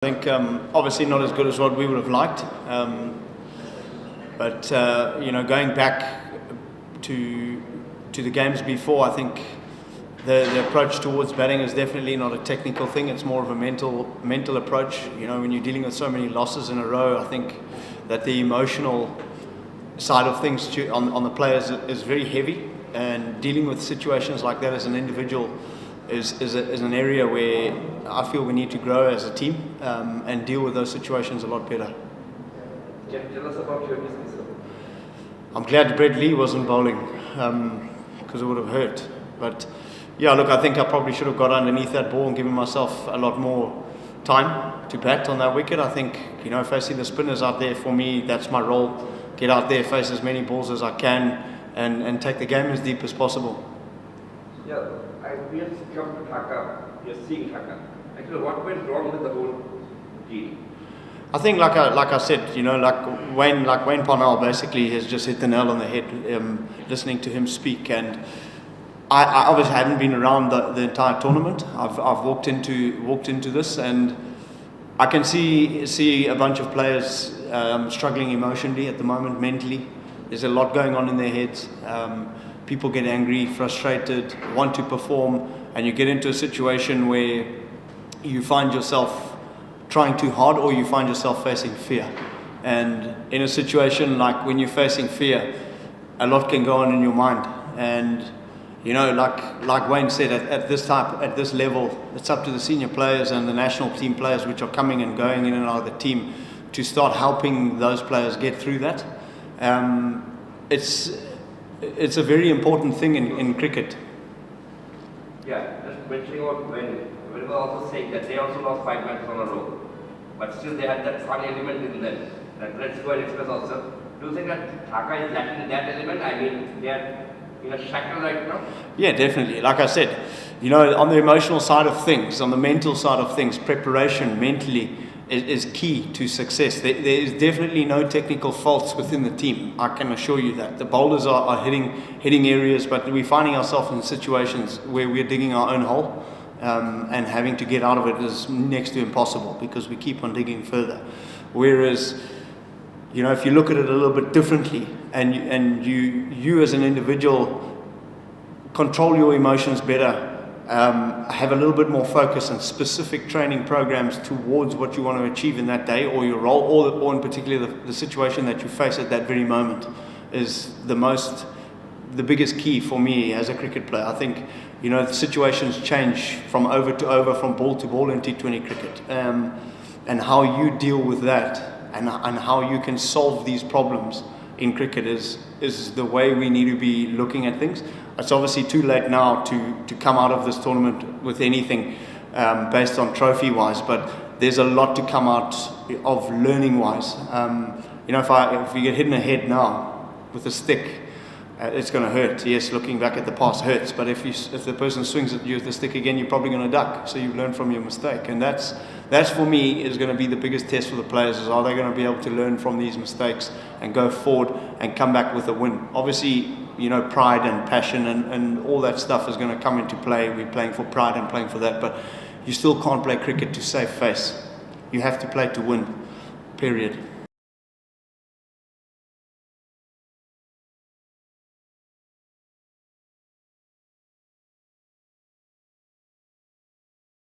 I think obviously not as good as what we would have liked, but going back to the games before, I think the approach towards batting is definitely not a technical thing. It's more of a mental approach. When you're dealing with so many losses in a row, I think that the emotional side of things on the players is very heavy, and dealing with situations like that as an individual is an area where I feel we need to grow as a team and deal with those situations a lot better. Can you tell us about your business? I'm glad Brett Lee wasn't bowling because it would have hurt. But yeah, look, I think I probably should have got underneath that ball and given myself a lot more time to bat on that wicket. I think, facing the spinners out there, for me, that's my role. Get out there, face as many balls as I can and take the game as deep as possible. Yeah, we have come to Dhaka. We are seeing Dhaka. Actually, what went wrong with the whole deal? I think, like I said, like Wayne Parnell basically has just hit the nail on the head. Listening to him speak, and I obviously hadn't been around the entire tournament. I've walked into this, and I can see a bunch of players struggling emotionally at the moment, mentally. There's a lot going on in their heads. People get angry, frustrated, want to perform, and you get into a situation where you find yourself trying too hard, or you find yourself facing fear. And in a situation like when you're facing fear, a lot can go on in your mind. And like Wayne said, at this level, it's up to the senior players and the national team players, which are coming and going in and out of the team, to start helping those players get through that. It's a very important thing in cricket. Yeah, just mentioning about when we were also saying that they also lost 5 matches on a row, but still they had that fun element in them. That let's go and express also. Do you think that Dhaka is lacking that element? I mean, they are in a shackle right now? Yeah, definitely. Like I said, on the emotional side of things, on the mental side of things, preparation mentally is key to success. There is definitely no technical faults within the team. I can assure you that. The bowlers are hitting areas, but we're finding ourselves in situations where we're digging our own hole, and having to get out of it is next to impossible because we keep on digging further. Whereas, if you look at it a little bit differently, and you as an individual control your emotions better, have a little bit more focus and specific training programs towards what you want to achieve in that day or your role, or in particular the situation that you face at that very moment, is the biggest key for me as a cricket player. I think the situations change from over to over, from ball to ball in T20 cricket, and how you deal with that and how you can solve these problems in cricket is the way we need to be looking at things. It's obviously too late now to come out of this tournament with anything based on trophy-wise, but there's a lot to come out of learning-wise. If you get hit in the head now with a stick, it's going to hurt. Yes, looking back at the past hurts, but if the person swings at you with the stick again, you're probably going to duck. So you learn from your mistake, and that's for me is going to be the biggest test for the players. Is are they going to be able to learn from these mistakes and go forward and come back with a win? Obviously, pride and passion and all that stuff is going to come into play. We're playing for pride and playing for that, but you still can't play cricket to save face. You have to play to win. Period.